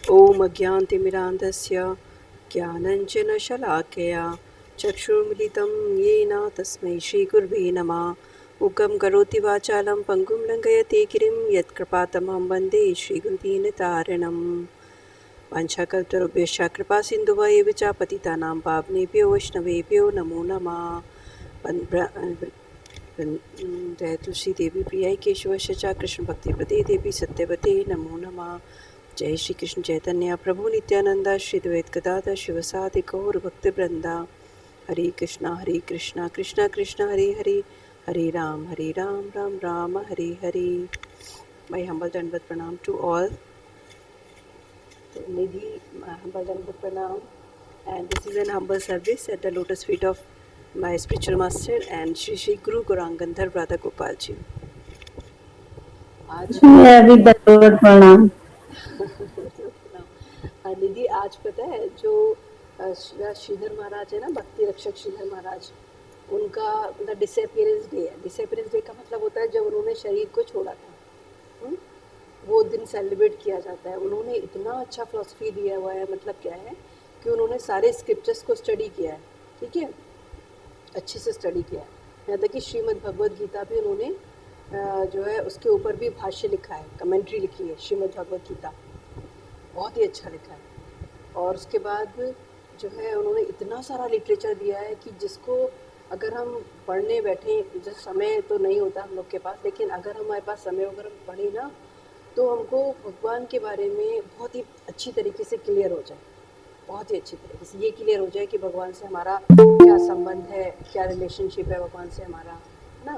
ॐ अज्ञानतिमिरान्धस्य ज्ञानञ्जनशलाकया चक्षुर्मिलितं येन तस्मै श्रीगुरुवे नमः। मूकं करोति वाचालं पङ्गुं लङ्घयति गिरिं यत्कृपातमहं वन्दे श्रीगुरुदीनतारिणम्। वाञ्छाकल्पतरुभ्यश्च कृपासिन्धुभ्येव च पतितानां पावनेभ्यो वैष्णवेभ्यो नमो नमः। जय तुलसी देवी प्रियाय केशवश च कृष्ण भक्ति प्रदे देवी सत्यवते नमो नमः। जय श्री कृष्ण चैतन्य प्रभु नित्यानंदा श्री द्वैत गदाधर शिवसादि गौर भक्तवृंदा। हरे कृष्णा कृष्णा कृष्णा हरे हरे, हरे Ram Ram Ram Hare Hare. My humble dandavat pranam to all. Nidhi, humble dandavat pranam, and this is an humble service at the lotus feet of my spiritual master and Shri Guru Gaurang Gandhar Radha Gopal ji. आज मैं अभी दंडवत प्रणाम। निधि, आज पता है जो श्रीधर महाराज है ना, भक्ति रक्षक श्रीधर महाराज, उनका मतलब डिसअपियरेंस डे है। डिसअपियरेंस डे का मतलब होता है जब उन्होंने शरीर को छोड़ा था, वो दिन सेलिब्रेट किया जाता है। उन्होंने इतना अच्छा फिलॉसफी दिया हुआ है, मतलब क्या है कि उन्होंने सारे स्क्रिप्चर्स को स्टडी किया है, ठीक है, अच्छे से स्टडी किया है। यहाँ तक कि श्रीमद् भगवद गीता भी उन्होंने जो है उसके ऊपर भी भाष्य लिखा है, कमेंट्री लिखी है श्रीमद् भगवद गीता, बहुत ही अच्छा लिखा है। और उसके बाद जो है उन्होंने इतना सारा लिटरेचर दिया है कि जिसको अगर हम पढ़ने बैठें, जो समय तो नहीं होता हम लोग के पास, लेकिन अगर हमारे पास समय अगर हम पढ़ें ना, तो हमको भगवान के बारे में बहुत ही अच्छी तरीके से क्लियर हो जाए, बहुत ही अच्छी तरीके से ये क्लियर हो जाए कि भगवान से हमारा क्या संबंध है, क्या रिलेशनशिप है भगवान से हमारा, ना।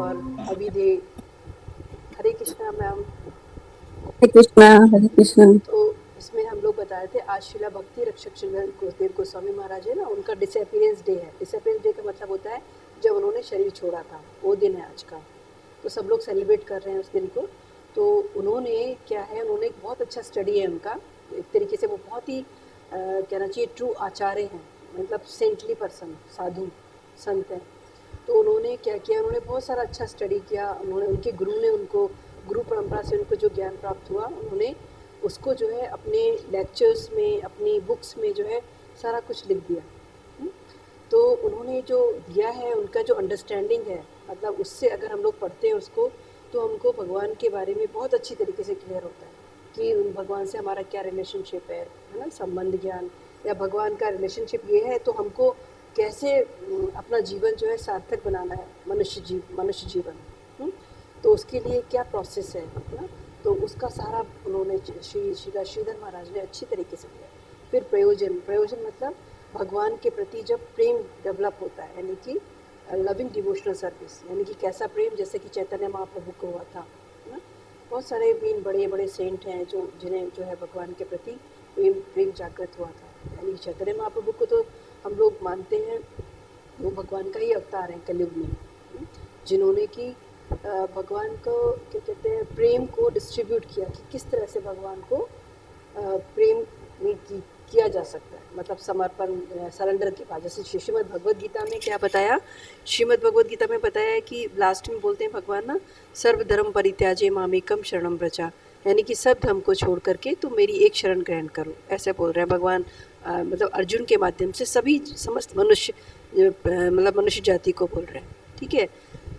और अभिधेय, हरे कृष्णा मैम। हरे कृष्णा। तो इसमें हम लोग बताए थे आज शिला भक्ति रक्षक श्रीधर गुरुदेव गोस्वामी महाराज है ना, उनका डिसअपियरेंस डे है। डिसअपियरेंस डे का मतलब होता है जब उन्होंने शरीर छोड़ा था, वो दिन है आज का। तो सब लोग सेलिब्रेट कर रहे हैं उस दिन को। तो उन्होंने क्या है, उन्होंने एक बहुत अच्छा स्टडी है उनका, एक तरीके से वो बहुत ही कहना चाहिए ट्रू आचार्य हैं, मतलब सेंटली पर्सन, साधु संत हैं। तो उन्होंने क्या किया, उन्होंने बहुत सारा अच्छा स्टडी किया। उन्होंने, उनके गुरु ने उनको, गुरु परंपरा से उनको जो ज्ञान प्राप्त हुआ, उन्होंने उसको जो है अपने लेक्चर्स में, अपनी बुक्स में जो है सारा कुछ लिख दिया। तो उन्होंने जो दिया है, उनका जो अंडरस्टैंडिंग है, मतलब उससे अगर हम लोग पढ़ते हैं उसको, तो हमको भगवान के बारे में बहुत अच्छी तरीके से क्लियर होता है कि भगवान से हमारा क्या रिलेशनशिप है ना, संबंध ज्ञान, या भगवान का रिलेशनशिप ये है तो हमको कैसे अपना जीवन जो है सार्थक बनाना है, मनुष्य जीवन, तो उसके लिए क्या प्रोसेस है ना। तो उसका सारा उन्होंने श्रीधर महाराज ने अच्छी तरीके से दिया। फिर प्रयोजन मतलब भगवान के प्रति जब प्रेम डेवलप होता है, यानी कि लविंग डिवोशनल सर्विस, यानी कि कैसा प्रेम, जैसे कि चैतन्य महाप्रभु को हुआ था ना। बहुत सारे बीन बड़े बड़े सेंट हैं जो जिन्हें जो है भगवान के प्रति प्रेम जागृत हुआ था। यानी चैतन्य महाप्रभु को तो हम लोग मानते हैं वो भगवान का ही अवतार है कलयुग में, जिन्होंने कि भगवान को क्या कहते हैं, प्रेम को डिस्ट्रीब्यूट किया कि किस तरह से भगवान को प्रेम में किया जा सकता है, मतलब समर्पण, सरेंडर के बाद। जैसे श्रीमद् भगवद गीता में क्या बताया, श्रीमद् भगवद गीता में बताया है कि लास्ट में बोलते हैं भगवान ना, सर्वधर्म परित्याजे मामेकम शरणम व्रजा, यानी कि सब धर्म को छोड़ करके तुम मेरी एक शरण ग्रहण करो, ऐसे बोल रहे हैं भगवान, मतलब अर्जुन के माध्यम से सभी समस्त मनुष्य, मतलब मनुष्य जाति को बोल रहे हैं, ठीक है।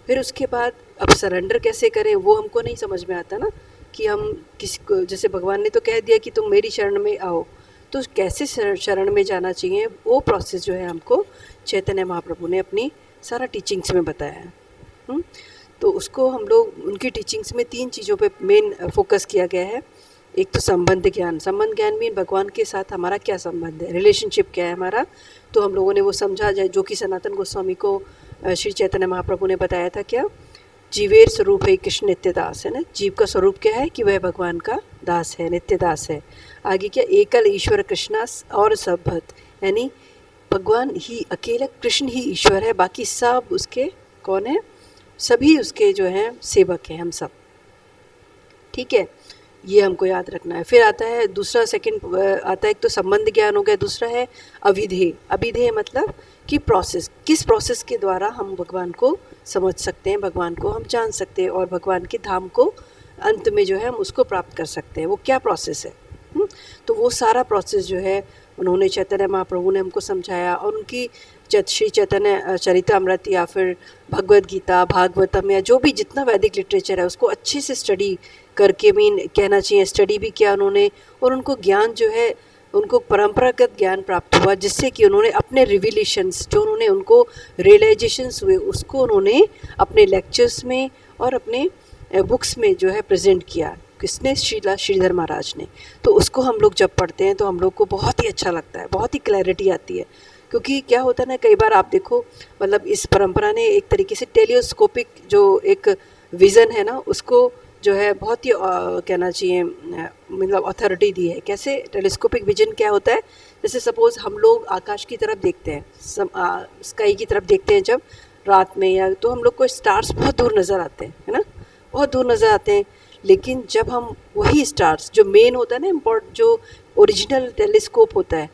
फिर उसके बाद अब सरेंडर कैसे करें वो हमको नहीं समझ में आता ना, कि हम किसी को, जैसे भगवान ने तो कह दिया कि तुम मेरी शरण में आओ, तो कैसे शरण में जाना चाहिए, वो प्रोसेस जो है हमको चैतन्य महाप्रभु ने अपनी सारा टीचिंग्स में बताया है। तो उसको हम लोग, उनकी टीचिंग्स में 3 चीज़ों पे मेन फोकस किया गया है। एक तो संबंध ज्ञान मीन भगवान के साथ हमारा क्या संबंध है, रिलेशनशिप क्या है हमारा, तो हम लोगों ने वो समझा जाए, जो कि सनातन गोस्वामी को श्री चैतन्य महाप्रभु ने बताया था। क्या, जीवेर स्वरूप है कृष्ण नित्य दास, है ना। जीव का स्वरूप क्या है कि वह भगवान का दास है, नित्य दास है। आगे क्या, एकल ईश्वर कृष्णा और सब भक्त, यानी भगवान ही अकेला, कृष्ण ही ईश्वर है, बाकी सब उसके कौन है, सभी उसके जो हैं सेवक हैं, हम सब, ठीक है। ये हमको याद रखना है। फिर आता है दूसरा, सेकंड आता है, एक तो संबंध ज्ञान हो गया, दूसरा है अविधेय। अविधेय मतलब कि प्रोसेस, किस प्रोसेस के द्वारा हम भगवान को समझ सकते हैं, भगवान को हम जान सकते हैं, और भगवान के धाम को अंत में जो है हम उसको प्राप्त कर सकते हैं, वो क्या प्रोसेस है तो वो सारा प्रोसेस जो है उन्होंने चैतन्य महाप्रभु ने हमको समझाया, और उनकी श्री चैतन्य चरितामृत या फिर भगवद गीता, भागवतम या जो भी जितना वैदिक लिटरेचर है उसको अच्छे से स्टडी करके, मीन कहना चाहिए स्टडी भी किया उन्होंने, और उनको ज्ञान जो है उनको परंपरागत ज्ञान प्राप्त हुआ, जिससे कि उन्होंने अपने रिविलेशंस जो उन्होंने उनको रियलाइजेशंस हुए उसको उन्होंने अपने लेक्चर्स में और अपने बुक्स में जो है प्रेजेंट किया। किसने? श्रीला श्रीधर महाराज ने। तो उसको हम लोग जब पढ़ते हैं तो हम लोग को बहुत ही अच्छा लगता है, बहुत ही क्लैरिटी आती है। क्योंकि क्या होता है ना, कई बार आप देखो मतलब इस परंपरा ने एक तरीके से टेलियोस्कोपिक जो एक विज़न है ना उसको जो है बहुत ही कहना चाहिए मतलब अथॉरिटी दी है। कैसे? टेलीस्कोपिक विजन क्या होता है? जैसे सपोज़ हम लोग आकाश की तरफ देखते हैं, स्काई की तरफ देखते हैं जब रात में, या तो हम लोग को स्टार्स बहुत दूर नज़र आते हैं, है ना, बहुत दूर नज़र आते हैं। लेकिन जब हम वही स्टार्स जो मेन होता है ना इम्पोर्ट, जो ओरिजिनल टेलीस्कोप होता है,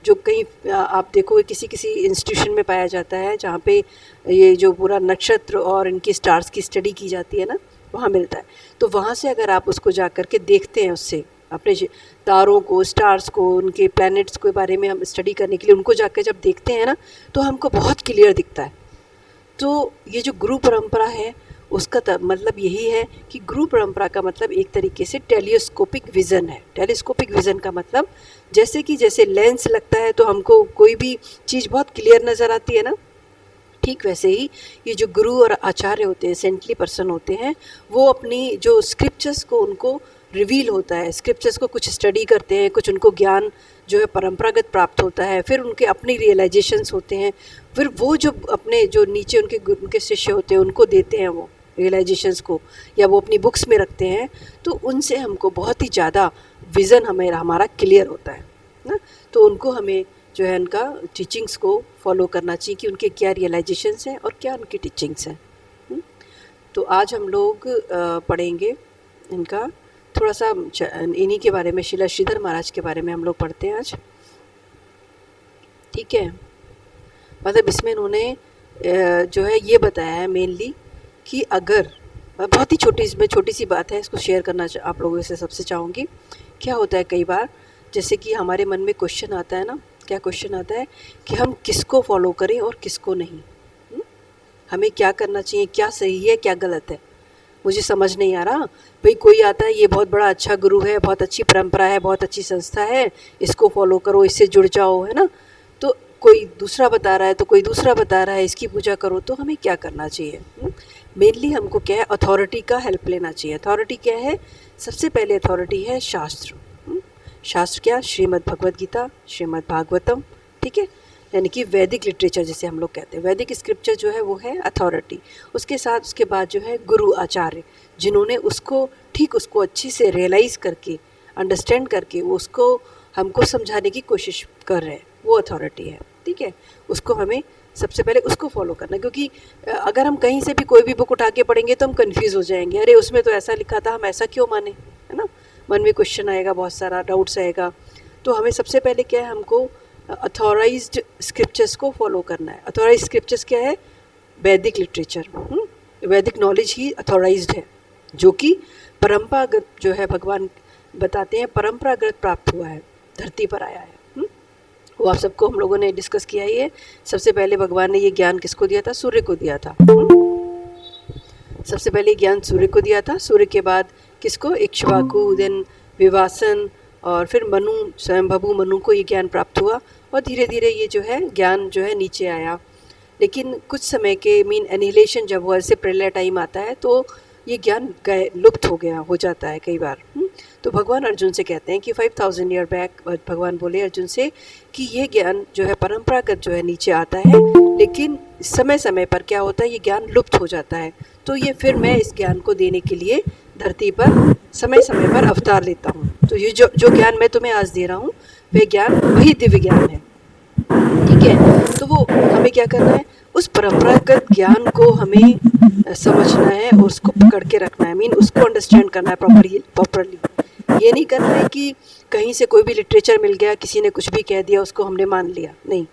जो कहीं आप देखोगे किसी किसी इंस्टीट्यूशन में पाया जाता है जहाँ पे ये जो पूरा नक्षत्र और इनकी स्टार्स की स्टडी की जाती है ना, वहाँ मिलता है। तो वहाँ से अगर आप उसको जा कर के देखते हैं, उससे अपने तारों को, स्टार्स को, उनके प्लैनेट्स के बारे में हम स्टडी करने के लिए उनको जाकर जब देखते हैं ना, तो हमको बहुत क्लियर दिखता है। तो ये जो गुरु परंपरा है उसका मतलब यही है कि गुरु परंपरा का मतलब एक तरीके से टेलीस्कोपिक विज़न है। टेलीस्कोपिक विज़न का मतलब जैसे कि जैसे लेंस लगता है तो हमको कोई भी चीज़ बहुत क्लियर नज़र आती है ना, ठीक वैसे ही ये जो गुरु और आचार्य होते हैं, सेंटली पर्सन होते हैं, वो अपनी जो स्क्रिप्चर्स को उनको रिवील होता है, स्क्रिप्चर्स को कुछ स्टडी करते हैं, कुछ उनको ज्ञान जो है परंपरागत प्राप्त होता है, फिर उनके अपनी रियलाइजेशंस होते हैं, फिर वो जो अपने जो नीचे उनके शिष्य होते हैं उनको देते हैं वो रियलाइजेशंस को, या वो अपनी बुक्स में रखते हैं। तो उनसे हमको बहुत ही ज़्यादा विज़न हमारा क्लियर होता है ना। तो उनको हमें जो है उनका टीचिंग्स को फॉलो करना चाहिए कि उनके क्या रियलाइजेशंस हैं और क्या उनकी टीचिंग्स हैं। तो आज हम लोग पढ़ेंगे इनका थोड़ा सा इन्हीं के बारे में, श्रीला श्रीधर महाराज के बारे में हम लोग पढ़ते हैं आज, ठीक है। मतलब इसमें इन्होंने जो है ये बताया है मेनली कि अगर बहुत ही छोटी सी बात है, इसको शेयर करना आप लोगों से सबसे चाहूँगी। क्या होता है कई बार, जैसे कि हमारे मन में क्वेश्चन आता है ना, क्या क्वेश्चन आता है कि हम किसको फॉलो करें और किसको नहीं, हमें क्या करना चाहिए, क्या सही है क्या गलत है, मुझे समझ नहीं आ रहा। भाई कोई आता है, ये बहुत बड़ा अच्छा गुरु है, बहुत अच्छी परंपरा है, बहुत अच्छी संस्था है, इसको फॉलो करो, इससे जुड़ जाओ, है ना। तो कोई दूसरा बता रहा है, तो कोई दूसरा बता रहा है इसकी पूजा करो, तो हमें क्या करना चाहिए? मेनली हमको क्या है, अथॉरिटी का हेल्प लेना चाहिए। अथॉरिटी क्या है? सबसे पहले अथॉरिटी है शास्त्र। शास्त्र क्या? श्रीमद् भगवद गीता, श्रीमद् भागवतम, ठीक है, यानी कि वैदिक लिटरेचर जिसे हम लोग कहते हैं, वैदिक स्क्रिप्चर जो है वो है अथॉरिटी। उसके साथ उसके बाद जो है गुरु आचार्य, जिन्होंने उसको ठीक उसको अच्छे से रियलाइज़ करके, अंडरस्टैंड करके वो उसको हमको समझाने की कोशिश कर रहे हैं, वो अथॉरिटी है, ठीक है। उसको हमें सबसे पहले उसको फॉलो करना, क्योंकि अगर हम कहीं से भी कोई भी बुक उठा के पढ़ेंगे तो हम कंफ्यूज हो जाएंगे, अरे उसमें तो ऐसा लिखा था, हम ऐसा क्यों माने, है ना। मन में क्वेश्चन आएगा, बहुत सारा डाउट्स आएगा। तो हमें सबसे पहले क्या है, हमको अथॉराइज्ड स्क्रिप्चर्स को फॉलो करना है। अथॉराइज्ड स्क्रिप्चर्स क्या है? वैदिक लिटरेचर, वैदिक नॉलेज ही अथॉराइज्ड है, जो कि परंपरागत जो है भगवान बताते हैं परंपरागत प्राप्त हुआ है, धरती पर आया है। वो आप सबको हम लोगों ने डिस्कस किया ही है। सबसे पहले भगवान ने ये ज्ञान किसको दिया था? सूर्य को दिया था। सबसे पहले ज्ञान सूर्य को दिया था, सूर्य के बाद किसको? इक्ष्वाकु, देन विवासन, और फिर मनु, स्वयंभू मनु को ये ज्ञान प्राप्त हुआ, और धीरे धीरे ये जो है ज्ञान जो है नीचे आया। लेकिन कुछ समय के मीन एनिहिलेशन जब हुआ, जैसे प्रलय टाइम आता है, तो ये ज्ञान लुप्त हो जाता है कई बार। तो भगवान अर्जुन से कहते हैं कि 5000 ईयर बैक भगवान बोले अर्जुन से कि ये ज्ञान जो है परंपरागत जो है नीचे आता है, लेकिन समय समय पर क्या होता है, ये ज्ञान लुप्त हो जाता है। तो ये फिर मैं इस ज्ञान को देने के लिए धरती पर समय समय पर अवतार लेता हूँ। तो ये जो ज्ञान मैं तुम्हें आज दे रहा हूँ, वह ज्ञान वही दिव्य ज्ञान है, ठीक है। तो वो हमें क्या करना है, उस परंपरागत ज्ञान को हमें समझना है और उसको पकड़ के रखना है, मीन उसको अंडरस्टैंड करना है प्रॉपरली। ये नहीं करना है कि कहीं से कोई भी लिटरेचर मिल गया, किसी ने कुछ भी कह दिया, उसको हमने मान लिया, नहीं।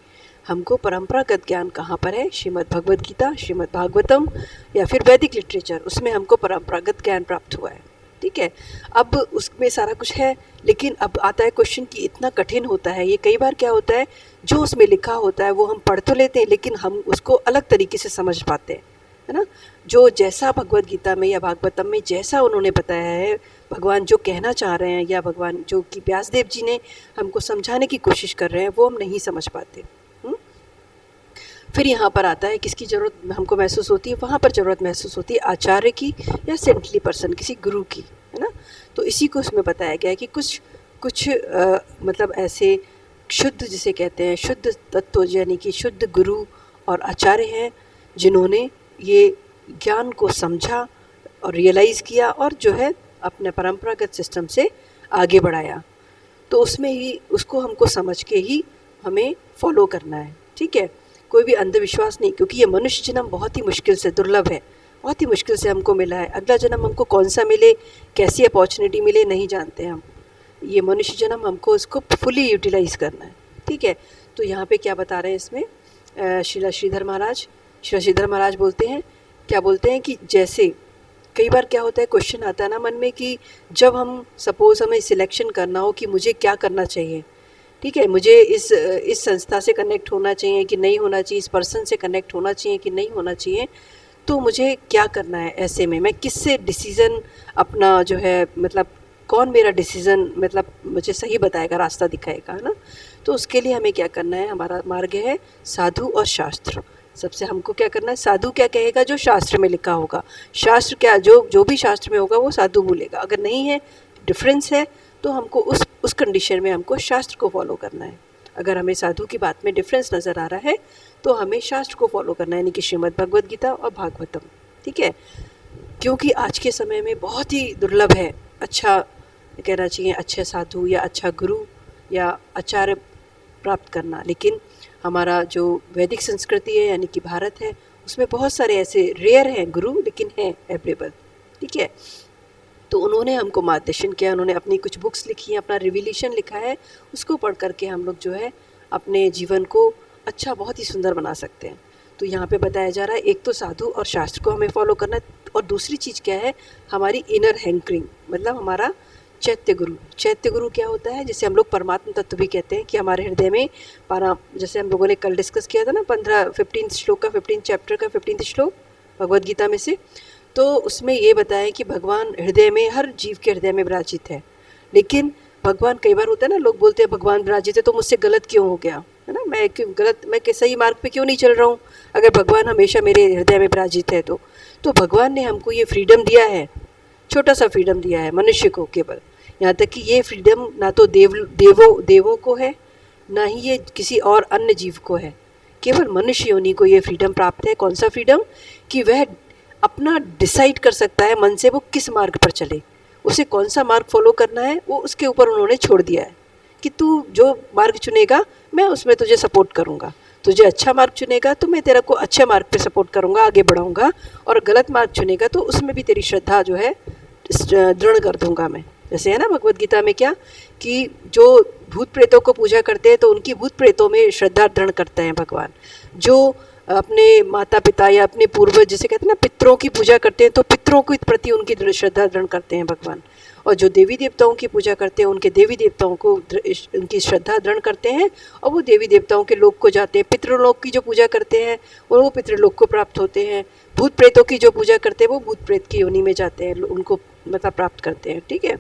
हमको परंपरागत ज्ञान कहाँ पर है? श्रीमद् भगवद गीता, श्रीमद् भागवतम, या फिर वैदिक लिटरेचर, उसमें हमको परंपरागत ज्ञान प्राप्त हुआ है, ठीक है। अब उसमें सारा कुछ है, लेकिन अब आता है क्वेश्चन कि इतना कठिन होता है ये। कई बार क्या होता है, जो उसमें लिखा होता है वो हम पढ़ तो लेते हैं, लेकिन हम उसको अलग तरीके से समझ पाते हैं, है ना। जो जैसा भगवत गीता में या भागवतम में जैसा उन्होंने बताया है, भगवान जो कहना चाह रहे हैं, या भगवान जो कि व्यासदेव जी ने हमको समझाने की कोशिश कर रहे हैं, वो हम नहीं समझ पाते। फिर यहाँ पर आता है किसकी ज़रूरत हमको महसूस होती है, वहाँ पर ज़रूरत महसूस होती है आचार्य की या सेंटली पर्सन, किसी गुरु की, है ना। तो इसी को उसमें बताया गया है कि कुछ कुछ मतलब ऐसे शुद्ध जिसे कहते हैं शुद्ध तत्व, यानी कि शुद्ध गुरु और आचार्य हैं, जिन्होंने ये ज्ञान को समझा और रियलाइज़ किया और जो है अपने परंपरागत सिस्टम से आगे बढ़ाया। तो उसमें ही उसको हमको समझ के ही हमें फॉलो करना है, ठीक है। कोई भी अंधविश्वास नहीं, क्योंकि ये मनुष्य जन्म बहुत ही मुश्किल से, दुर्लभ है, बहुत ही मुश्किल से हमको मिला है। अगला जन्म हमको कौन सा मिले, कैसी अपॉर्चुनिटी मिले, नहीं जानते हम। ये मनुष्य जन्म हमको इसको फुली यूटिलाइज़ करना है, ठीक है। तो यहाँ पे क्या बता रहे हैं इसमें श्रीधर महाराज बोलते हैं, क्या बोलते हैं कि जैसे कई बार क्या होता है, क्वेश्चन आता है ना मन में कि जब हम सपोज़ हमें सिलेक्शन करना हो कि मुझे क्या करना चाहिए, ठीक है, मुझे इस संस्था से कनेक्ट होना चाहिए कि नहीं होना चाहिए, इस पर्सन से कनेक्ट होना चाहिए कि नहीं होना चाहिए, तो मुझे क्या करना है। ऐसे में मैं किससे डिसीज़न अपना जो है, मतलब कौन मेरा डिसीज़न मतलब मुझे सही बताएगा, रास्ता दिखाएगा, है ना। तो उसके लिए हमें क्या करना है, हमारा मार्ग है साधु और शास्त्र। सबसे हमको क्या करना है, साधु क्या कहेगा, जो शास्त्र में लिखा होगा। शास्त्र क्या, जो भी शास्त्र में होगा वो साधु बोलेगा। अगर नहीं है, डिफरेंस है, तो हमको उस कंडीशन में हमको शास्त्र को फॉलो करना है। अगर हमें साधु की बात में डिफरेंस नज़र आ रहा है, तो हमें शास्त्र को फॉलो करना है, यानी कि श्रीमद् भगवद गीता और भागवतम, ठीक है। क्योंकि आज के समय में बहुत ही दुर्लभ है, अच्छा कहना चाहिए, अच्छे साधु या अच्छा गुरु या आचार्य प्राप्त करना। लेकिन हमारा जो वैदिक संस्कृति है, यानी कि भारत है, उसमें बहुत सारे ऐसे रेयर हैं गुरु, लेकिन हैं अवेलेबल, ठीक है। तो उन्होंने हमको मार्गदर्शन किया, उन्होंने अपनी कुछ बुक्स लिखी हैं, अपना रिविलेशन लिखा है, उसको पढ़ करके हम लोग जो है अपने जीवन को अच्छा, बहुत ही सुंदर बना सकते हैं। तो यहाँ पे बताया जा रहा है, एक तो साधु और शास्त्र को हमें फॉलो करना है, और दूसरी चीज़ क्या है, हमारी इनर हैंकरिंग, मतलब हमारा चैत्य गुरु। चैत्य गुरु क्या होता है, जिसे हम लोग परमात्मा तत्व भी कहते हैं, कि हमारे हृदय में जैसे हम लोगों ने कल डिस्कस किया था ना, 15 श्लोक का 15 चैप्टर का 15 श्लोक भगवद गीता में से, तो उसमें ये बताया कि भगवान हृदय में, हर जीव के हृदय में विराजित है। लेकिन भगवान, कई बार होता है ना, लोग बोलते हैं भगवान विराजित है तो मुझसे गलत क्यों हो गया, है ना, मैं सही मार्ग पे क्यों नहीं चल रहा हूँ, अगर भगवान हमेशा मेरे हृदय में विराजित है तो भगवान ने हमको ये फ्रीडम दिया है, छोटा सा फ्रीडम दिया है मनुष्य को केवल। यहाँ तक कि ये फ्रीडम ना तो देवों को है, ना ही ये किसी और अन्य जीव को है, केवल मनुष्य योनि को ये फ्रीडम प्राप्त है। कौन सा फ्रीडम, कि वह अपना डिसाइड कर सकता है मन से वो किस मार्ग पर चले, उसे कौन सा मार्ग फॉलो करना है, वो उसके ऊपर उन्होंने छोड़ दिया है कि तू जो मार्ग चुनेगा मैं उसमें तुझे सपोर्ट करूँगा, तुझे अच्छा मार्ग चुनेगा तो मैं तेरा को अच्छे मार्ग पे सपोर्ट करूँगा, आगे बढ़ाऊँगा, और गलत मार्ग चुनेगा तो उसमें भी तेरी श्रद्धा जो है दृढ़ कर दूँगा मैं। जैसे है ना भगवद गीता में क्या, कि जो भूत प्रेतों को पूजा करते हैं तो उनकी भूत प्रेतों में श्रद्धा दृढ़ करते हैं भगवान। जो अपने माता पिता या अपने पूर्वज, जिसे कहते हैं ना पितरों की पूजा करते हैं, तो पितरों के प्रति उनकी श्रद्धा दृढ़ करते हैं भगवान। और जो देवी देवताओं की पूजा करते हैं, उनके देवी देवताओं को उनकी श्रद्धा दृढ़ करते हैं, और वो देवी देवताओं के लोक को जाते हैं। पितृलोक की जो पूजा करते हैं वो पितृलोक को प्राप्त होते हैं। भूत प्रेतों की जो पूजा करते हैं वो भूत प्रेत की योनि में जाते हैं, उनको मतलब प्राप्त करते हैं, ठीक है।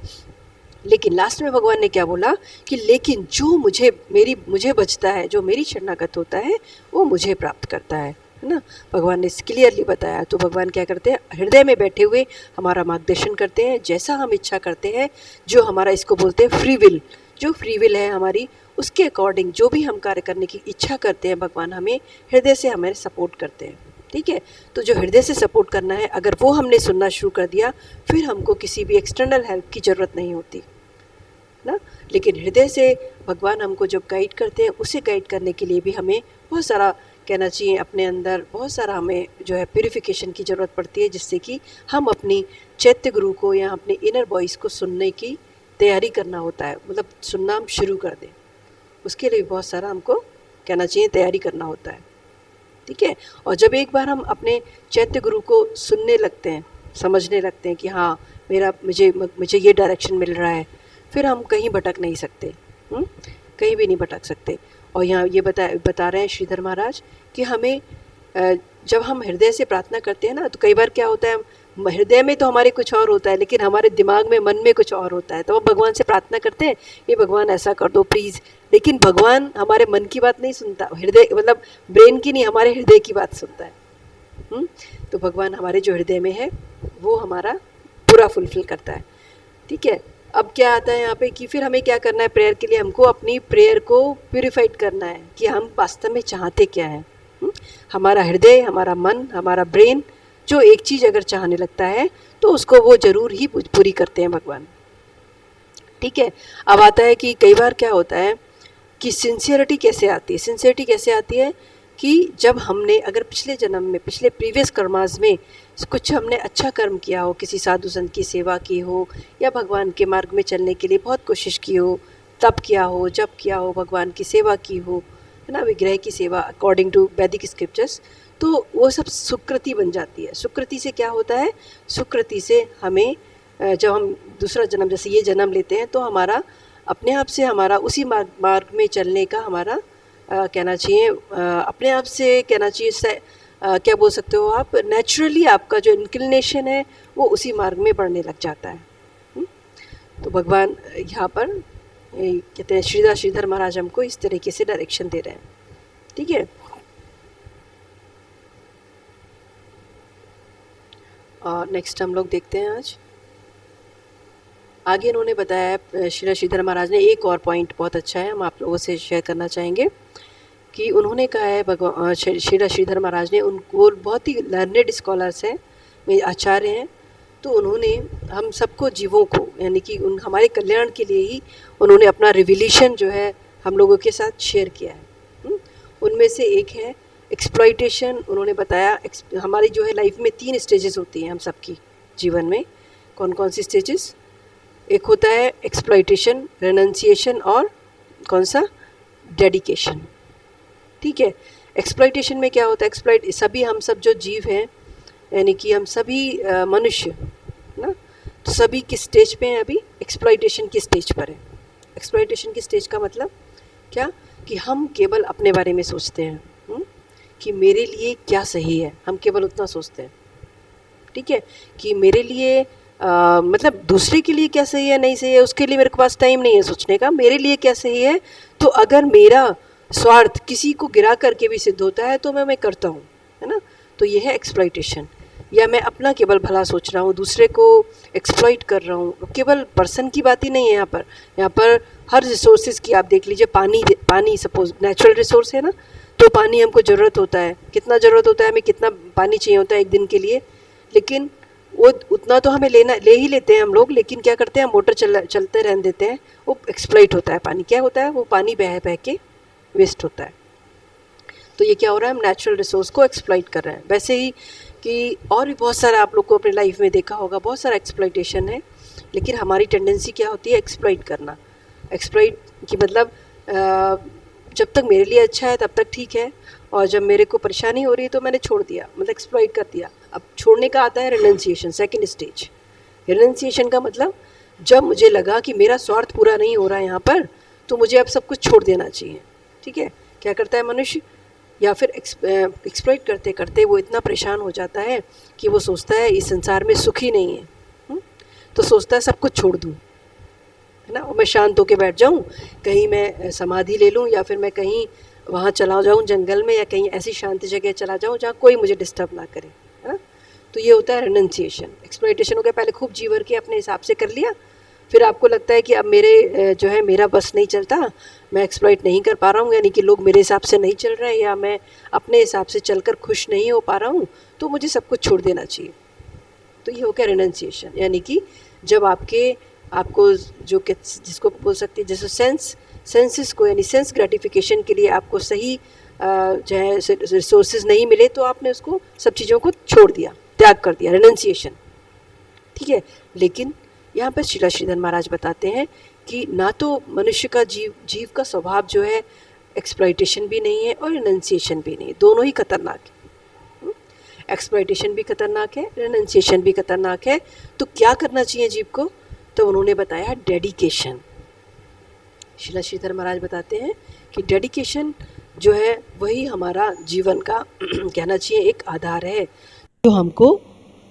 लेकिन लास्ट में भगवान ने क्या बोला, कि लेकिन जो मुझे बचता है, जो मेरी शरणागत होता है, वो मुझे प्राप्त करता है ना। भगवान ने क्लियरली बताया। तो भगवान क्या करते हैं, हृदय में बैठे हुए हमारा मार्गदर्शन करते हैं, जैसा हम इच्छा करते हैं, जो हमारा, इसको बोलते हैं फ्री विल, जो फ्री विल है हमारी, उसके अकॉर्डिंग जो भी हम कार्य करने की इच्छा करते हैं, भगवान हमें हृदय से हमें सपोर्ट करते हैं, ठीक है। तो जो हृदय से सपोर्ट करना है, अगर वो हमने सुनना शुरू कर दिया, फिर हमको किसी भी एक्सटर्नल हेल्प की ज़रूरत नहीं होती ना। लेकिन हृदय से भगवान हमको जब गाइड करते हैं, उसे गाइड करने के लिए भी हमें बहुत सारा, कहना चाहिए, अपने अंदर बहुत सारा हमें जो है प्यूरिफिकेशन की ज़रूरत पड़ती है, जिससे कि हम अपनी चैत्य गुरु को या अपने इनर वॉइस को सुनने की तैयारी करना होता है, मतलब सुनना हम शुरू कर दें, उसके लिए बहुत सारा हमको, कहना चाहिए, तैयारी करना होता है, ठीक है। और जब एक बार हम अपने चैत्य गुरु को सुनने लगते हैं, समझने लगते हैं कि हाँ मुझे ये डायरेक्शन मिल रहा है, फिर हम कहीं भटक नहीं सकते, कहीं भी नहीं भटक सकते। और यहाँ ये बता रहे हैं श्रीधर महाराज कि हमें जब हम हृदय से प्रार्थना करते हैं ना, तो कई बार क्या होता है, हृदय में तो हमारे कुछ और होता है, लेकिन हमारे दिमाग में, मन में कुछ और होता है। तो हम भगवान से प्रार्थना करते हैं, ये भगवान ऐसा कर दो प्लीज़, लेकिन भगवान हमारे मन की बात नहीं सुनता, हृदय मतलब ब्रेन की नहीं, हमारे हृदय की बात सुनता है। तो भगवान हमारे जो हृदय में है वो हमारा पूरा फुलफिल करता है। ठीक है, अब क्या आता है यहाँ पे कि फिर हमें क्या करना है प्रेयर के लिए, हमको अपनी प्रेयर को प्यूरिफाइड करना है कि हम वास्तव में चाहते क्या है। हमारा हृदय, हमारा मन, हमारा ब्रेन जो एक चीज़ अगर चाहने लगता है तो उसको वो ज़रूर ही पूरी करते हैं भगवान। ठीक है, अब आता है कि कई बार क्या होता है कि सिंसियरिटी कैसे आती है। सिंसियरिटी कैसे आती है कि जब हमने अगर पिछले जन्म में, पिछले प्रीवियस कर्मास में कुछ हमने अच्छा कर्म किया हो, किसी साधु संत की सेवा की हो, या भगवान के मार्ग में चलने के लिए बहुत कोशिश की हो, तप किया हो, जप किया हो, भगवान की सेवा की हो, है ना, विग्रह की सेवा अकॉर्डिंग टू वैदिक स्क्रिप्चर्स, तो वो सब सुकृति बन जाती है। सुकृति से क्या होता है, सुकृति से हमें जब हम दूसरा जन्म, जैसे ये जन्म लेते हैं, तो हमारा अपने आप से हमारा उसी मार्ग में चलने का हमारा कहना चाहिए, अपने आप से कहना चाहिए, क्या बोल सकते हो आप, नेचुरली आपका जो इंक्लिनेशन है वो उसी मार्ग में बढ़ने लग जाता है। तो भगवान यहाँ पर कहते हैं, श्रीधर महाराज हमको इस तरीके से डायरेक्शन दे रहे हैं। ठीक है, और नेक्स्ट हम लोग देखते हैं आज आगे। इन्होंने बताया, श्रीधर महाराज ने एक और पॉइंट बहुत अच्छा है, हम आप लोगों से शेयर करना चाहेंगे कि उन्होंने कहा है, भगवान श्रीधर महाराज ने, उनको बहुत ही लर्नेड स्कॉलर्स हैं, मेरे आचार्य हैं, तो उन्होंने हम सबको, जीवों को, यानी कि हमारे कल्याण के लिए ही उन्होंने अपना रिविलेशन जो है हम लोगों के साथ शेयर किया है। उनमें से एक है एक्सप्लॉइटेशन। उन्होंने बताया हमारी जो है लाइफ में 3 स्टेजेस होती हैं हम सबकी जीवन में। कौन कौन सी स्टेजेस? एक होता है एक्सप्लॉइटेशन, रेनंसिएशन, और कौन सा? डेडिकेशन। ठीक है, एक्सप्लॉइटेशन में क्या होता है, सभी हम सब जो जीव हैं, यानी कि हम सभी मनुष्य ना, तो सभी किस स्टेज पे हैं अभी? एक्सप्लॉइटेशन की स्टेज पर है। एक्सप्लॉइटेशन की स्टेज का मतलब क्या, कि हम केवल अपने बारे में सोचते हैं, कि मेरे लिए क्या सही है, हम केवल उतना सोचते हैं। ठीक है, कि मेरे लिए मतलब दूसरे के लिए क्या सही है, नहीं सही है, उसके लिए मेरे पास टाइम नहीं है सोचने का। मेरे लिए क्या सही है, तो अगर मेरा स्वार्थ किसी को गिरा करके भी सिद्ध होता है तो मैं करता हूँ, है ना। तो ये है एक्सप्लॉइटेशन। या मैं अपना केवल भला सोच रहा हूँ, दूसरे को एक्सप्लॉइट कर रहा हूँ। केवल पर्सन की बात ही नहीं है यहाँ पर हर रिसोर्सेज की आप देख लीजिए। पानी सपोज नेचुरल रिसोर्स है ना, तो पानी हमको ज़रूरत होता है। कितना ज़रूरत होता है हमें, कितना पानी चाहिए होता है एक दिन के लिए, लेकिन वो उतना तो हमें ले ही लेते हैं हम लोग, लेकिन क्या करते हैं, मोटर चलते रहने देते हैं, वो एक्सप्लॉइट होता है पानी। क्या होता है, वो पानी बह के वेस्ट होता है। तो ये क्या हो रहा है, हम नेचुरल रिसोर्स को एक्सप्लॉइट कर रहे हैं। वैसे ही कि और भी बहुत सारा आप लोग को अपनी लाइफ में देखा होगा, बहुत सारा एक्सप्लॉइटेशन है, लेकिन हमारी टेंडेंसी क्या होती है, एक्सप्लॉइट करना। एक्सप्लॉइट की मतलब जब तक मेरे लिए अच्छा है तब तक ठीक है, और जब मेरे को परेशानी हो रही है तो मैंने छोड़ दिया, मतलब एक्सप्लॉइट कर दिया। अब छोड़ने का आता है रिनंसिएशन, सेकंड स्टेज। रिनंसिएशन का मतलब जब मुझे लगा कि मेरा स्वार्थ पूरा नहीं हो रहा है यहाँ पर, तो मुझे अब सब कुछ छोड़ देना चाहिए। ठीक है, क्या करता है मनुष्य, या फिर एक्सप्लॉइट करते करते वो इतना परेशान हो जाता है कि वो सोचता है इस संसार में सुख ही नहीं है, तो सोचता है सब कुछ छोड़ दूँ, है ना, और मैं शांत होकर बैठ जाऊँ, कहीं मैं समाधि ले लूँ, या फिर मैं कहीं वहाँ चला जाऊँ जंगल में, या कहीं ऐसी शांति जगह चला जाऊँ जहाँ कोई मुझे डिस्टर्ब ना करे, है ना। तो ये होता है रिनंसिएशन। एक्सप्लॉइटेशन हो गया, पहले खूब जी भर के अपने हिसाब से कर लिया, फिर आपको लगता है कि अब मेरे जो है मेरा बस नहीं चलता, मैं एक्सप्लॉइट नहीं कर पा रहा हूँ, यानी कि लोग मेरे हिसाब से नहीं चल रहे हैं, या मैं अपने हिसाब से चलकर खुश नहीं हो पा रहा हूँ, तो मुझे सब कुछ छोड़ देना चाहिए। तो ये हो गया रिनंसिएशन, यानी कि जब आपको जो जिसको बोल सकते हैं, जैसे सेंसेस को, यानी सेंस ग्रेटिफिकेशन के लिए आपको सही जो है रिसोर्सेज नहीं मिले, तो आपने उसको सब चीज़ों को छोड़ दिया, त्याग कर दिया, रिनंसिएशन। ठीक है, लेकिन यहाँ पर श्रीधर महाराज बताते हैं कि ना तो मनुष्य का जीव का स्वभाव जो है एक्सप्लॉइटेशन भी नहीं है और रिनंसिएशन भी नहीं है, दोनों ही खतरनाक है। एक्सप्लॉइटेशन भी खतरनाक है, रेनंसिएशन भी खतरनाक है। तो क्या करना चाहिए जीव को? तो उन्होंने बताया डेडिकेशन। शिला श्रीधर महाराज बताते हैं कि डेडिकेशन जो है वही हमारा जीवन का कहना चाहिए एक आधार है, जो हमको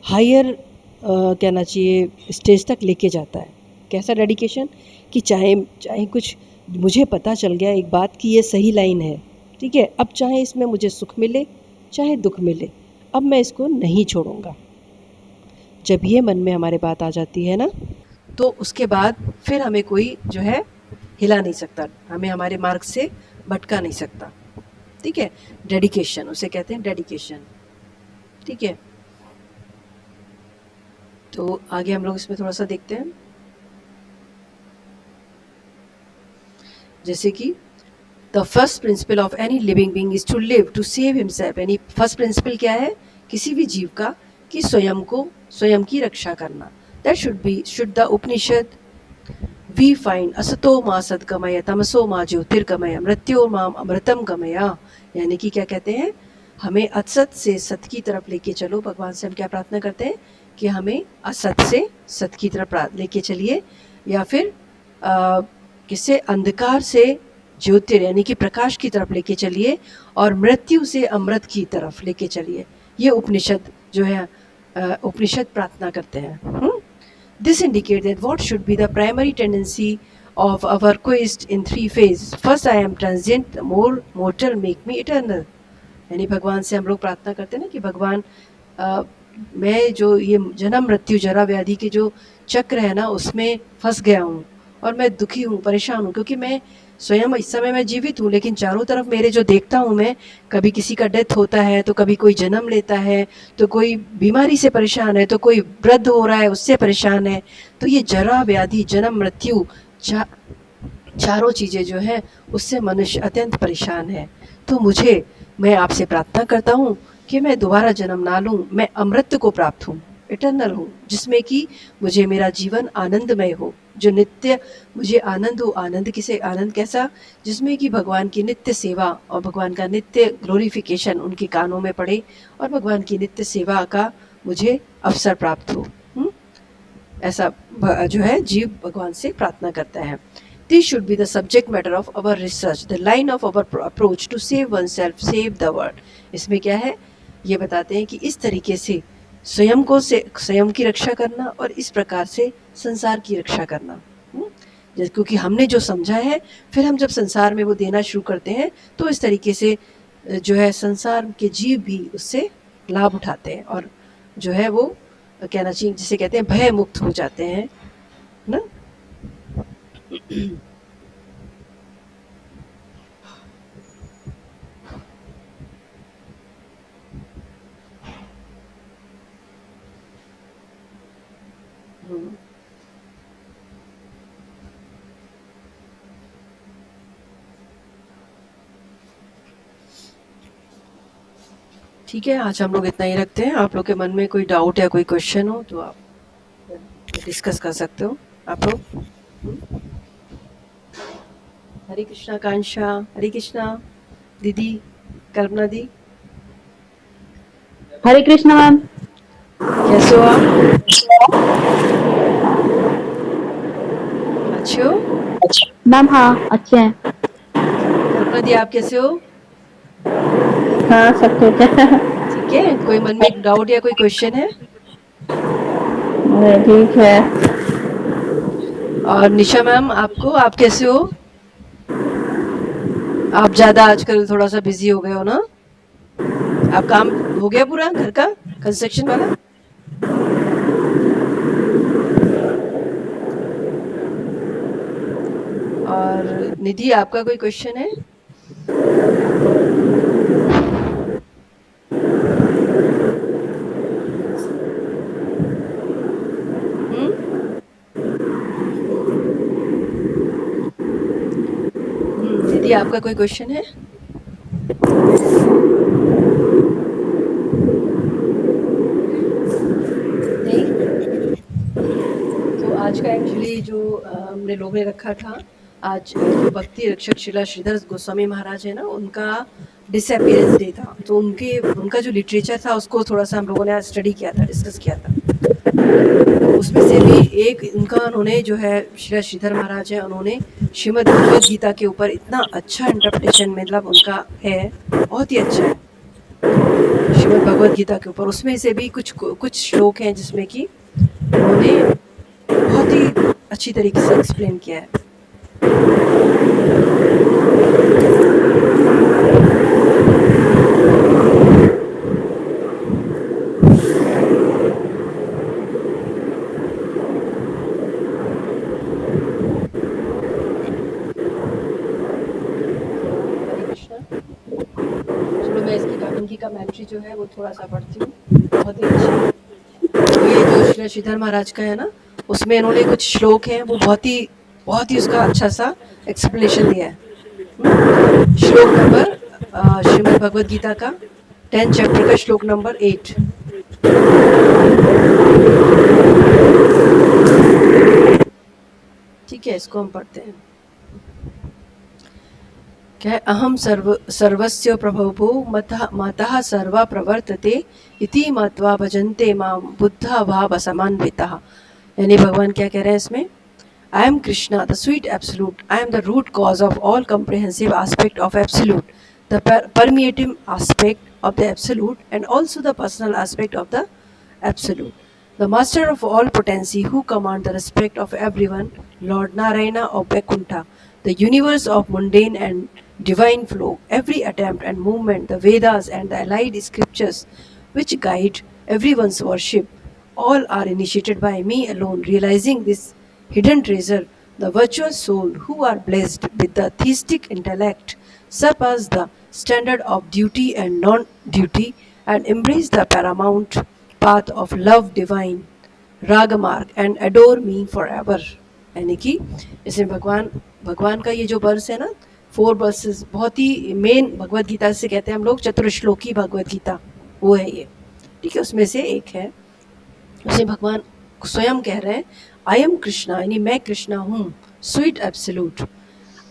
हायर कहना चाहिए स्टेज तक लेके जाता है। कैसा डेडिकेशन? कि चाहे कुछ मुझे पता चल गया एक बात कि ये सही लाइन है, ठीक है, अब चाहे इसमें मुझे सुख मिले चाहे दुख मिले, अब मैं इसको नहीं छोड़ूंगा। जब ये मन में हमारे बात आ जाती है ना, तो उसके बाद फिर हमें कोई जो है हिला नहीं सकता, हमें हमारे मार्ग से भटका नहीं सकता। ठीक है, डेडिकेशन उसे कहते हैं, डेडिकेशन। ठीक है, तो आगे हम लोग इसमें थोड़ा सा देखते हैं। जैसे कि the first principle of any living being is to live to save himself. यानी फर्स्ट प्रिंसिपल क्या है किसी भी जीव का? कि स्वयं की रक्षा करना। That should the Upanishad we find असतो मा सद्गमय तमसो मा ज्योतिर्गमय मृत्यो माम अमृतम गमय। यानी कि क्या कहते हैं? हमें असत से सत की तरफ लेके चलो। भगवान से हम क्या प्रार्थना करते हैं? कि हमें असत से सत की तरफ लेके चलिए, या फिर किससे? अंधकार से ज्योतिर यानी कि प्रकाश की तरफ लेके चलिए, और मृत्यु से अमृत की तरफ लेके चलिए। ये उपनिषद जो है उपनिषद प्रार्थना करते हैं। This indicates that what should be the primary tendency of our quest in three phases. First, I am transient, the more mortal make me eternal. यानी भगवान से हम लोग प्रार्थना करते हैं ना कि भगवान मैं जो ये जन्म मृत्यु जरा व्याधि के जो चक्र है ना उसमें फंस गया हूँ, और मैं दुखी हूँ, परेशान हूँ, क्योंकि मैं स्वयं इस समय मैं जीवित हूँ, लेकिन चारों तरफ मेरे जो देखता हूँ मैं, कभी किसी का डेथ होता है, तो कभी कोई जन्म लेता है, तो कोई बीमारी से परेशान है, तो कोई वृद्ध हो रहा है उससे परेशान है। तो ये जरा व्याधि जन्म मृत्यु चारों चीज़ें जो है उससे मनुष्य अत्यंत परेशान है। तो मैं आपसे प्रार्थना करता हूँ कि मैं दोबारा जन्म ना लूँ, मैं अमृत को प्राप्त हूँ, इटर्नल हूँ, जिसमें कि मुझे मेरा जीवन आनंदमय हो, जो नित्य मुझे आनंद हो। आनंद किसे? आनंद कैसा? जिसमें कि भगवान की नित्य सेवा और भगवान का नित्य ग्लोरिफिकेशन उनके कानों में पड़े, और भगवान की नित्य सेवा का मुझे अवसर प्राप्त हो। ऐसा जो है जीव भगवान से प्रार्थना करता है। This should be the subject matter of our research, the line of our approach to save oneself, save the world. इसमें क्या है? ये बताते हैं कि इस तरीके से स्वयं की रक्षा करना और इस प्रकार से संसार की रक्षा करना। जैसे क्योंकि हमने जो समझा है, फिर हम जब संसार में वो देना शुरू करते हैं, तो इस तरीके से जो है संसार के जीव भी उससे लाभ उठाते हैं, और जो है वो कहना चाहिए जिसे कहते हैं भय मुक्त हो जाते हैं ना। ठीक है, आज हम लोग इतना ही रखते हैं। आप लोग के मन में कोई डाउट या कोई क्वेश्चन हो तो आप डिस्कस कर सकते हो आप लोग। हरे कृष्णा कांक्षा, हरे कृष्णा दीदी, कल्पना दी, हरे कृष्णा मैम। कैसे हो आप? अच्छे हो मैम? हाँ अच्छे हैं। कल्पना दी आप कैसे हो? हाँ सब ठीक है। ठीक है, कोई मन में डाउट या कोई क्वेश्चन है? ठीक है। और निशा मैम आप कैसे हो? आप ज्यादा आजकल थोड़ा सा बिजी हो गए हो ना? आप काम हो गया पूरा घर का कंस्ट्रक्शन वाला? और निधि आपका कोई क्वेश्चन है? निधि आपका कोई क्वेश्चन है? नहीं? तो आज का एक्चुअली जो हमने लोगों ने रखा था आज जो भक्ति रक्षक शिला श्रीधर गोस्वामी महाराज है ना, उनका डिसअपियरेंस डे था, तो उनका जो लिटरेचर था उसको थोड़ा सा हम लोगों ने आज स्टडी किया था, डिस्कस किया था। तो उसमें से भी एक उनका, उन्होंने जो है श्री श्रीधर महाराज है, उन्होंने श्रीमद् भगवद गीता के ऊपर इतना अच्छा इंटरप्रिटेशन मतलब उनका है, बहुत ही अच्छा है श्रीमद् भगवद गीता के ऊपर। उसमें से भी कुछ श्लोक हैं जिसमें कि उन्होंने बहुत ही अच्छी तरीके से एक्सप्लेन किया है। चलो मैं इनकी कमेंट्री जो है वो थोड़ा सा पढ़ती हूँ, बहुत ही अच्छी। तो ये जो श्री श्रीधर महाराज का है ना, उसमें इन्होंने कुछ श्लोक हैं, वो बहुत ही उसका अच्छा सा एक्सप्लेनेशन दिया है। श्लोक नंबर श्रीमद् भगवद गीता का 10 चैप्टर का श्लोक नंबर 8। ठीक है, इसको हम पढ़ते हैं। क्या है? अहम सर्वस्य प्रभवो मतः सर्वा प्रवर्तते इति मत्वा भजन्ते मां बुद्धा भाव समन्वितः। यानी भगवान क्या कह रहे हैं इसमें? I am Krishna, the sweet absolute. I am the root cause of all comprehensive aspect of absolute, the permeating aspect of the absolute, and also the personal aspect of the absolute. The master of all potency, who command the respect of everyone, Lord Narayana of Vaikuntha, the universe of mundane and divine flow, every attempt and movement, the Vedas and the allied scriptures which guide everyone's worship, all are initiated by me alone, realizing this hidden treasure. The virtuous soul who are blessed with the theistic intellect surpass the standard of duty and non-duty and embrace the paramount path of love divine, रागमार्ग and adore me for ever. यानी कि इसमें भगवान का ये जो verse है ना, 4 वर्सेस, बहुत ही मेन भगवद गीता से कहते हैं हम लोग चतुर्श्लोकी भगवद गीता, वो है ये। ठीक है, उसमें से एक है। उसमें भगवान स्वयं कह रहे हैं, आई एम कृष्णा, यानी मैं कृष्णा हूँ, sweet absolute.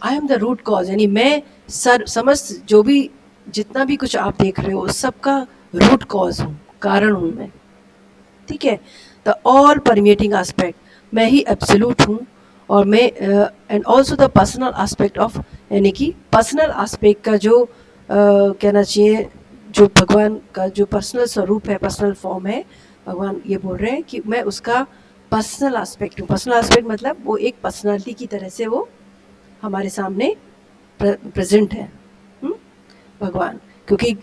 I am the root cause, यानी मैं समस्त जो भी जितना भी कुछ आप देख रहे हो सबका रूट कॉज हूँ, कारण हूँ मैं। ठीक है, द ऑल परमेटिंग एस्पेक्ट, मैं ही एब्सोल्यूट हूँ। और मैं and also the personal aspect of, यानी कि पर्सनल एस्पेक्ट का जो कहना चाहिए, जो भगवान का जो पर्सनल स्वरूप है, पर्सनल फॉर्म है, भगवान ये बोल रहे हैं कि मैं उसका पर्सनल एस्पेक्ट हूँ। पर्सनल एस्पेक्ट मतलब वो एक पर्सनालिटी की तरह से वो हमारे सामने प्रेजेंट है भगवान। क्योंकि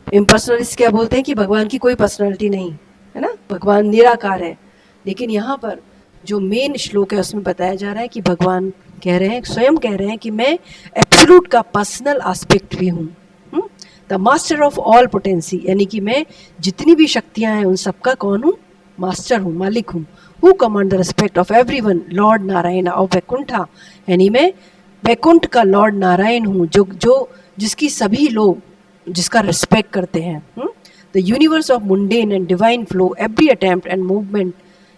इम्पर्सनलिस्ट क्या बोलते हैं कि भगवान की कोई पर्सनालिटी नहीं है ना, भगवान निराकार है। लेकिन यहाँ पर जो मेन श्लोक है उसमें बताया जा रहा है कि भगवान कह रहे हैं, स्वयं कह रहे हैं कि मैं एब्सोल्यूट का पर्सनल एस्पेक्ट भी हूँ, the master of all potency, यानी कि मैं जितनी भी शक्तियाँ हैं उन सबका कौन हूँ? मास्टर हूँ, मालिक हूँ। Who command the respect of everyone, Lord Narayan of Vaikuntha, यानी मैं वैकुंठ का लॉर्ड नारायण हूँ, जो जिसकी सभी लोग जिसका रिस्पेक्ट करते हैं। The universe of mundane and divine flow, every attempt and movement,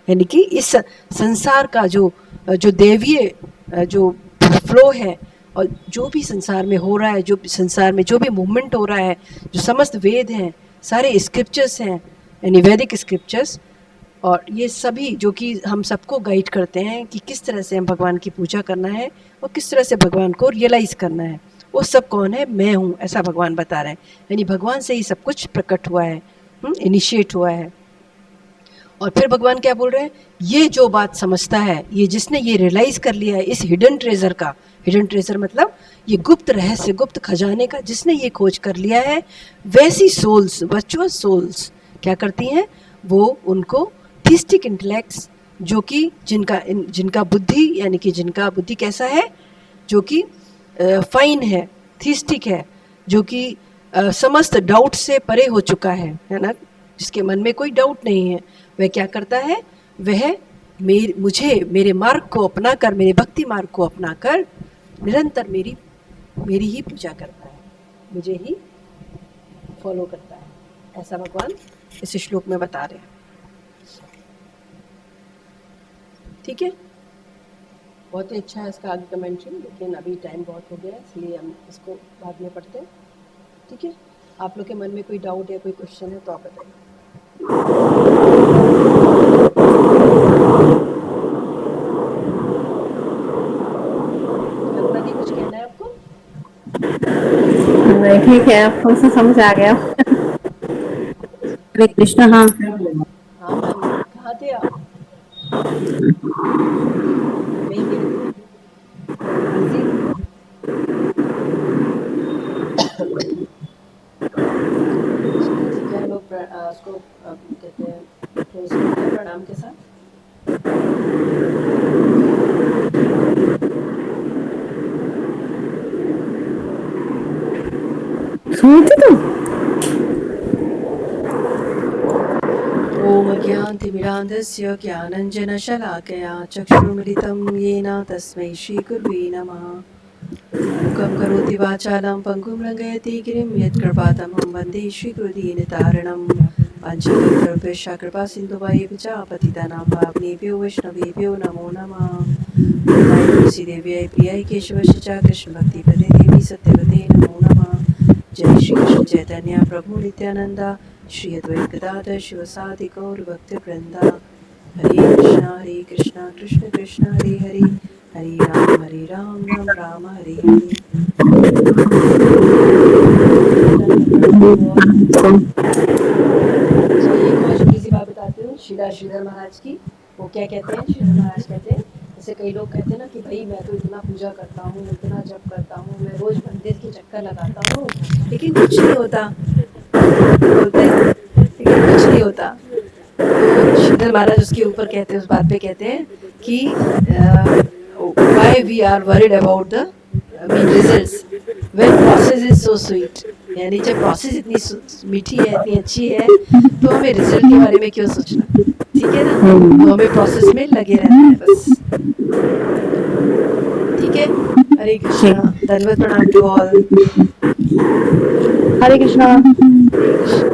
यानी कि इस संसार का जो देवीय जो फ्लो है, और जो भी संसार में हो रहा है, जो संसार में जो भी मूवमेंट हो रहा है, जो समस्त वेद हैं, सारे स्क्रिप्चर्स हैं, यानी वैदिक स्क्रिप्चर्स, और ये सभी जो कि हम सबको गाइड करते हैं कि किस तरह से हम भगवान की पूजा करना है और किस तरह से भगवान को रियलाइज़ करना है। वो सब कौन है? मैं हूँ, ऐसा भगवान बता रहे हैं। यानी भगवान से ही सब कुछ प्रकट हुआ है, इनिशिएट हुआ है। और फिर भगवान क्या बोल रहे हैं? ये जो बात समझता है, ये जिसने ये रियलाइज़ कर लिया है इस हिडन ट्रेजर का, हिडन ट्रेजर मतलब ये गुप्त रहस्य, गुप्त खजाने का, जिसने ये खोज कर लिया है, वैसी सोल्स, वर्चुअस सोल्स क्या करती हैं? वो उनको थीस्टिक इंटेलेक्ट्स, जो कि जिनका बुद्धि, यानी कि जिनका बुद्धि कैसा है? जो कि फाइन है, थीस्टिक है, जो कि समस्त डाउट से परे हो चुका है ना, जिसके मन में कोई डाउट नहीं है, वह क्या करता है? वह मेरे मार्ग को अपना कर, मेरे भक्ति मार्ग को अपना कर निरंतर मेरी ही पूजा करता है, मुझे ही फॉलो करता है। ऐसा भगवान इस श्लोक में बता रहे हैं। ठीक है, बहुत ही अच्छा है इसका आगे कमेंट्री, लेकिन अभी टाइम बहुत हो गया है, इसलिए हम इसको बाद में पढ़ते हैं। ठीक है, आप लोग के मन में कोई डाउट या कोई क्वेश्चन है तो आप बताइए। कल्पना जी, कुछ कहना है आपको? नहीं ठीक है, आपको से समझ आ गया। हरे कृष्णा। हाँ हाँ मैम, कहाँ थे आप? कहीं गए थे? बिजी? क्या लोग उसको कहते हैं, क्लोज करते हैं प्रणाम के साथ। सुनती तुम? ॐ अज्ञानतिमिरान्धस्य ज्ञानञ्जनशलाकया चक्षुर्मिलितं येन तस्मै श्रीगुरुवे नमः। मूकं करोति वाचालं पङ्गुं रङ्गयति गिरिं यत्कृपातमहं वन्दे श्रीगुरुदीनतारिणं। पञ्चतन्त्रभ्यश्च कृपासिन्धुभ्येव च पतितानां पावनेभ्यो वैष्णवेभ्यो नमो नमः। प्रियाय तुलसीदेव्यै प्रियाय केशवस्य च कृष्णभक्तिपदे देवी सत्यवते नमो नमः। जय श्री कृष्ण चैतन्य प्रभु नित्यानंद श्री अद्वैत गदाधर शिवसादि गौर भक्तवृंदा। हरे कृष्णा कृष्ण कृष्ण हरे हरे, हरे राम राम हरे हरे। चलिए एक और छोटी सी बात बताती हूँ श्रीधर महाराज की। वो क्या कहते हैं? श्रीधर महाराज कहते हैं, जैसे कई लोग कहते हैं ना कि भाई मैं तो इतना पूजा करता हूँ, इतना जप करता हूँ, मैं रोज मंदिर के चक्कर लगाता हूँ, लेकिन कुछ नहीं होता, बोलते हैं लेकिन कुछ नहीं होता। तो श्रीधर महाराज उसके ऊपर कहते हैं, उस बात पे कहते हैं कि why we are worried about the results when process is so sweet. यानी जब प्रोसेस इतनी मीठी है, इतनी अच्छी है, तो हमें रिजल्ट के बारे में क्यों सोचना, ठीक है ना? तो हमें प्रोसेस में लगे रहना है बस, ठीक है। हरे कृष्णा, दंडवत प्रणाम टू ऑल। हरे कृष्णा। हरे कृष्णा।